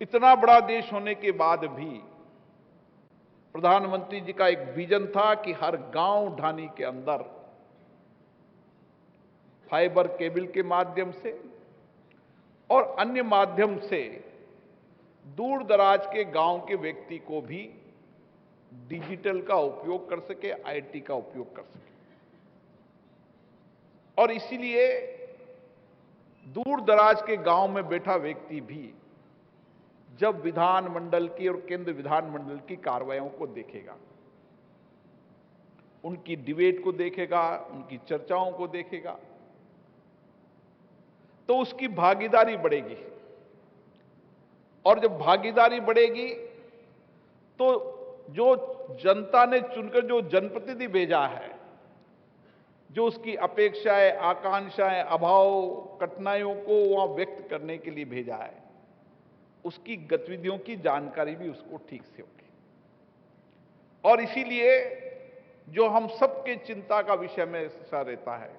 इतना बड़ा देश होने के बाद भी प्रधानमंत्री जी का एक विजन था कि हर गांव ढानी के अंदर फाइबर केबल के माध्यम से और अन्य माध्यम से दूर दराज के गांव के व्यक्ति को भी डिजिटल का उपयोग कर सके, आईटी का उपयोग कर सके। और इसीलिए दूर दराज के गांव में बैठा व्यक्ति भी जब विधानमंडल की और केंद्र विधानमंडल की कार्रवाइयों को देखेगा, उनकी डिबेट को देखेगा, उनकी चर्चाओं को देखेगा, तो उसकी भागीदारी बढ़ेगी। और जब भागीदारी बढ़ेगी तो जो जनता ने चुनकर जो जनप्रतिनिधि भेजा है, जो उसकी अपेक्षाएं, आकांक्षाएं, अभाव, कठिनाइयों को वहां व्यक्त करने के लिए भेजा है, उसकी गतिविधियों की जानकारी भी उसको ठीक से होगी। और इसीलिए जो हम सबके चिंता का विषय में ऐसा रहता है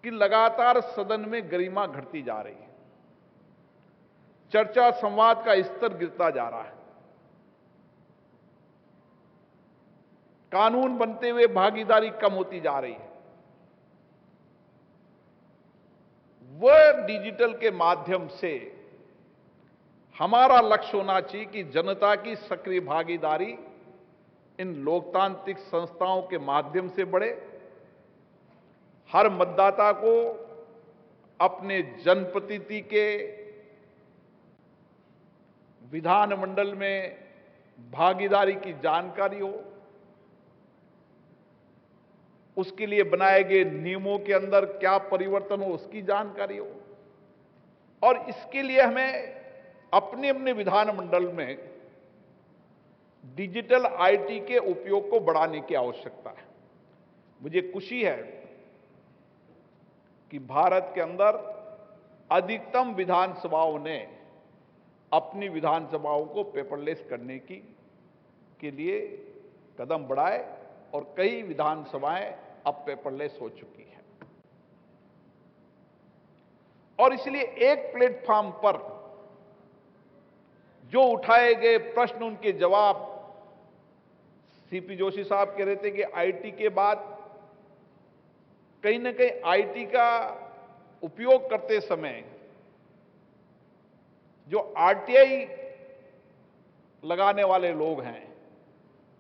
कि लगातार सदन में गरिमा घटती जा रही है, चर्चा संवाद का स्तर गिरता जा रहा है, कानून बनते हुए भागीदारी कम होती जा रही है। वह डिजिटल के माध्यम से हमारा लक्ष्य होना चाहिए कि जनता की सक्रिय भागीदारी इन लोकतांत्रिक संस्थाओं के माध्यम से बढ़े। हर मतदाता को अपने जनप्रतिनिधि के विधानमंडल में भागीदारी की जानकारी हो, उसके लिए बनाए गए नियमों के अंदर क्या परिवर्तन हो उसकी जानकारी हो। और इसके लिए हमें अपने अपने विधानमंडल में डिजिटल आईटी के उपयोग को बढ़ाने की आवश्यकता है। मुझे खुशी है कि भारत के अंदर अधिकतम विधानसभाओं ने अपनी विधानसभाओं को पेपरलेस करने के लिए कदम बढ़ाए और कई विधानसभाएं अब पेपरलेस हो चुकी है। और इसलिए एक प्लेटफॉर्म पर जो उठाए गए प्रश्न, उनके जवाब, सीपी जोशी साहब कह रहे थे कि आईटी के बाद कहीं ना कहीं आईटी का उपयोग करते समय जो आरटीआई लगाने वाले लोग हैं,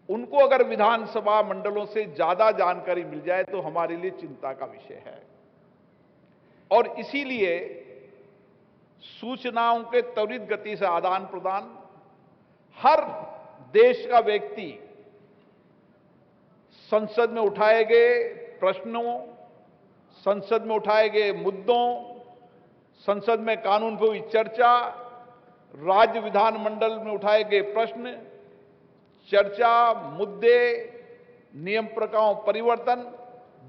उनको अगर विधानसभा मंडलों से ज्यादा जानकारी मिल जाए तो हमारे लिए चिंता का विषय है। और इसीलिए सूचनाओं के त्वरित गति से आदान प्रदान, हर देश का व्यक्ति संसद में उठाए गए प्रश्नों, संसद में उठाए गए मुद्दों, संसद में कानून पर हुई चर्चा, राज्य विधानमंडल में उठाए गए प्रश्न, चर्चा, मुद्दे, नियम प्रक्रियाओं परिवर्तन,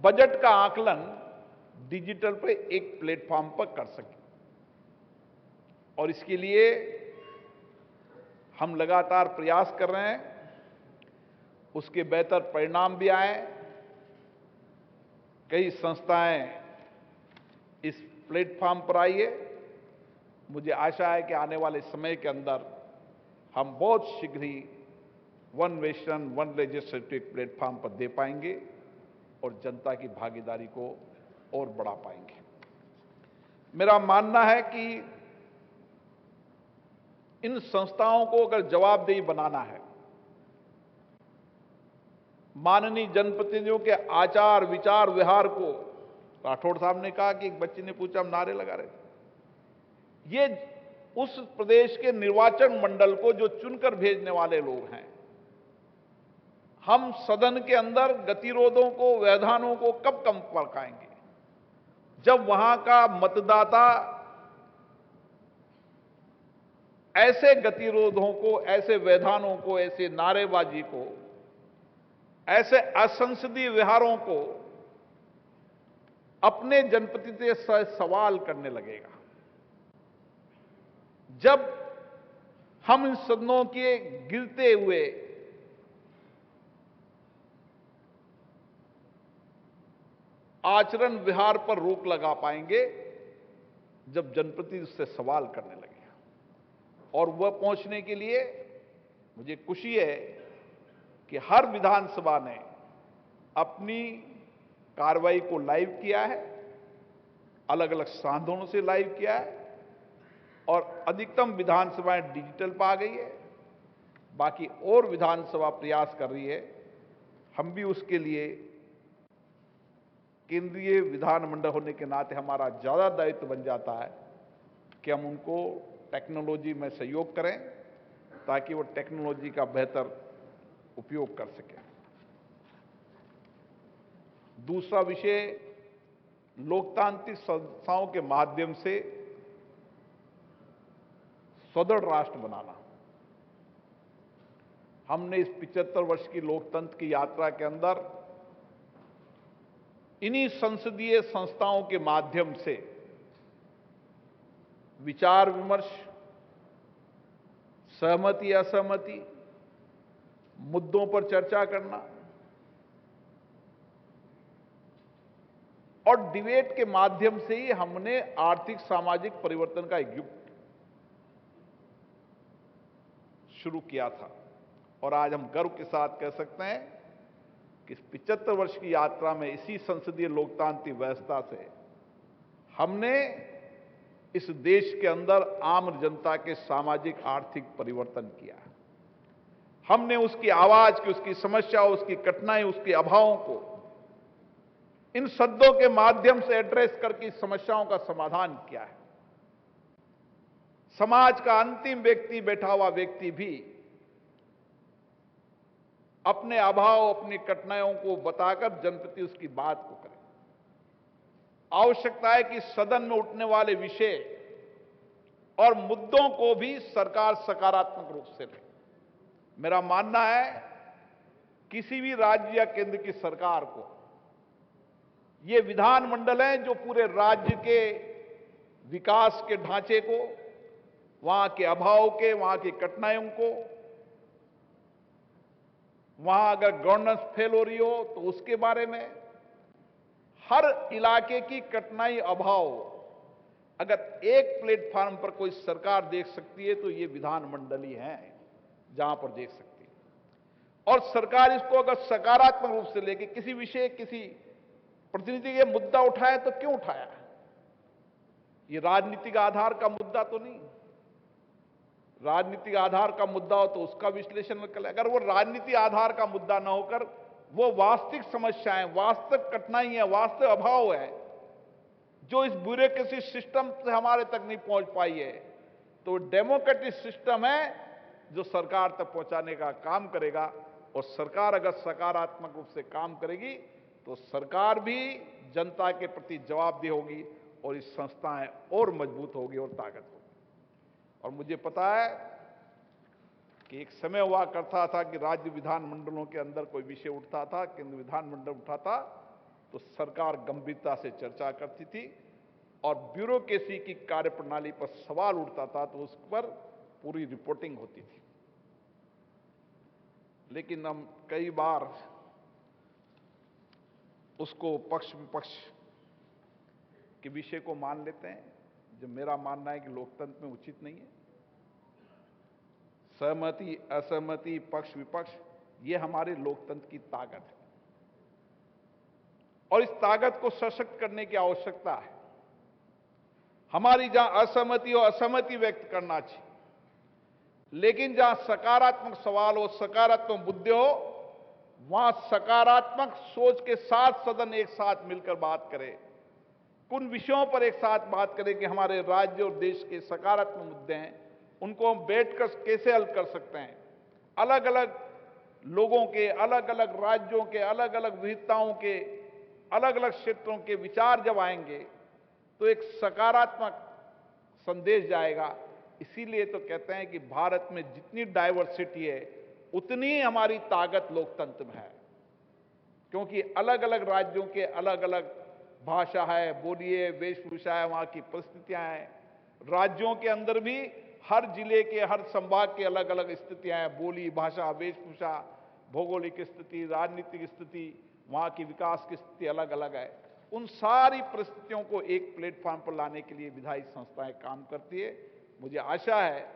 बजट का आकलन डिजिटल पे एक प्लेटफॉर्म पर कर सके। और इसके लिए हम लगातार प्रयास कर रहे हैं, उसके बेहतर परिणाम भी आए। कई संस्थाएं इस प्लेटफॉर्म पर आई है। मुझे आशा है कि आने वाले समय के अंदर हम बहुत शीघ्र ही one nation one register platform पर दे पाएंगे और जनता की भागीदारी को और बढ़ा पाएंगे। मेरा मानना है कि इन संस्थाओं को अगर जवाबदेही बनाना है, माननीय जनप्रतिनिधियों के आचार विचार व्यवहार को, राठौड़ साहब ने कहा कि एक बच्चे ने पूछा, हम नारे लगा रहे थे, ये उस प्रदेश के निर्वाचन मंडल को जो चुनकर भेजने वाले लोग हैं, हम सदन के अंदर गतिरोधों को, व्यवधानों को कब कम पड़काएंगे? जब वहां का मतदाता ऐसे गतिरोधों को, ऐसे व्यवधानों को, ऐसे नारेबाजी को, ऐसे असंसदीय व्यवहारों को अपने जनप्रतिनिधि से सवाल करने लगेगा। जब हम इन सदनों के गिरते हुए आचरण व्यवहार पर रोक लगा पाएंगे, जब जनप्रतिनिधि उससे सवाल करने लगेगा। और वह पहुंचने के लिए मुझे खुशी है कि हर विधानसभा ने अपनी कार्रवाई को लाइव किया है, अलग अलग साधनों से लाइव किया है और अधिकतम विधानसभाएं डिजिटल पर आ गई है। बाकी और विधानसभा प्रयास कर रही है। हम भी उसके लिए केंद्रीय विधानमंडल होने के नाते हमारा ज्यादा दायित्व बन जाता है कि हम उनको टेक्नोलॉजी में सहयोग करें ताकि वो टेक्नोलॉजी का बेहतर उपयोग कर सकें। दूसरा विषय लोकतांत्रिक संस्थाओं के माध्यम से सुदृढ़ राष्ट्र बनाना। हमने इस 75 वर्ष की लोकतंत्र की यात्रा के अंदर इन्हीं संसदीय संस्थाओं के माध्यम से विचार विमर्श, सहमति असहमति, मुद्दों पर चर्चा करना और डिबेट के माध्यम से ही हमने आर्थिक सामाजिक परिवर्तन का एक युग शुरू किया था। और आज हम गर्व के साथ कह सकते हैं कि इस 75 वर्ष की यात्रा में इसी संसदीय लोकतांत्रिक व्यवस्था से हमने इस देश के अंदर आम जनता के सामाजिक आर्थिक परिवर्तन किया। हमने उसकी आवाज की, उसकी समस्या, उसकी कठिनाई, उसके अभावों को इन शब्दों के माध्यम से एड्रेस करके इस समस्याओं का समाधान किया है। समाज का अंतिम व्यक्ति, बैठा हुआ व्यक्ति भी अपने अभाव, अपनी कठिनाइयों को बताकर जनप्रति उसकी बात को करे। आवश्यकता है कि सदन में उठने वाले विषय और मुद्दों को भी सरकार सकारात्मक रूप से ले। मेरा मानना है किसी भी राज्य या केंद्र की सरकार को ये विधानमंडल है जो पूरे राज्य के विकास के ढांचे को, वहां के अभाव के, वहां की कठिनाइयों को, वहां अगर गवर्नेंस फेल हो रही हो तो उसके बारे में हर इलाके की कठिनाई, अभाव अगर एक प्लेटफॉर्म पर कोई सरकार देख सकती है तो ये विधानमंडल ही है जहां पर देख सकती है। और सरकार इसको अगर सकारात्मक रूप से लेके किसी विषय, किसी प्रतिनिधि के मुद्दा उठाया तो क्यों उठाया? ये राजनीतिक आधार का मुद्दा तो नहीं। राजनीतिक आधार का मुद्दा हो तो उसका विश्लेषण कर। अगर वो राजनीतिक आधार का मुद्दा ना होकर वो वास्तविक समस्याएं, वास्तविक कठिनाई है, वास्तविक अभाव है जो इस ब्यूरोक्रेसी सिस्टम से हमारे तक नहीं पहुंच पाई है, तो डेमोक्रेटिक सिस्टम है जो सरकार तक पहुंचाने का काम करेगा। और सरकार अगर सकारात्मक रूप से काम करेगी तो सरकार भी जनता के प्रति जवाबदेह होगी और इस संस्थाएं और मजबूत होगी और ताकत होगी। और मुझे पता है कि एक समय हुआ करता था कि राज्य विधानमंडलों के अंदर कोई विषय उठता था, केंद्र विधानमंडल उठाता तो सरकार गंभीरता से चर्चा करती थी और ब्यूरोक्रेसी की कार्यप्रणाली पर सवाल उठता था तो उस पर पूरी रिपोर्टिंग होती थी। लेकिन हम कई बार उसको पक्ष विपक्ष के विषय को मान लेते हैं, जो मेरा मानना है कि लोकतंत्र में उचित नहीं है। सहमति असहमति, पक्ष विपक्ष, ये हमारे लोकतंत्र की ताकत है और इस ताकत को सशक्त करने की आवश्यकता है। हमारी जहां असहमति हो, असहमति व्यक्त करना चाहिए, लेकिन जहां सकारात्मक सवाल हो, सकारात्मक मुद्दे हो, वहां सकारात्मक सोच के साथ सदन एक साथ मिलकर बात करे, उन विषयों पर एक साथ बात करें कि हमारे राज्य और देश के सकारात्मक मुद्दे हैं, उनको हम बैठकर कैसे हल कर सकते हैं। अलग अलग लोगों के, अलग अलग राज्यों के, अलग अलग विविधताओं के, अलग अलग क्षेत्रों के विचार जब आएंगे तो एक सकारात्मक संदेश जाएगा। इसीलिए तो कहते हैं कि भारत में जितनी डाइवर्सिटी है उतनी ही हमारी ताकत लोकतंत्र में है, क्योंकि अलग अलग राज्यों के अलग अलग भाषा है, बोली है, वेशभूषा है, वहां की परिस्थितियां हैं। राज्यों के अंदर भी हर जिले के, हर संभाग के अलग अलग स्थितियां हैं, बोली, भाषा, वेशभूषा, भौगोलिक स्थिति, राजनीतिक स्थिति, वहां की विकास की स्थिति अलग अलग है। उन सारी परिस्थितियों को एक प्लेटफॉर्म पर लाने के लिए विधायी संस्थाएं काम करती है। मुझे आशा है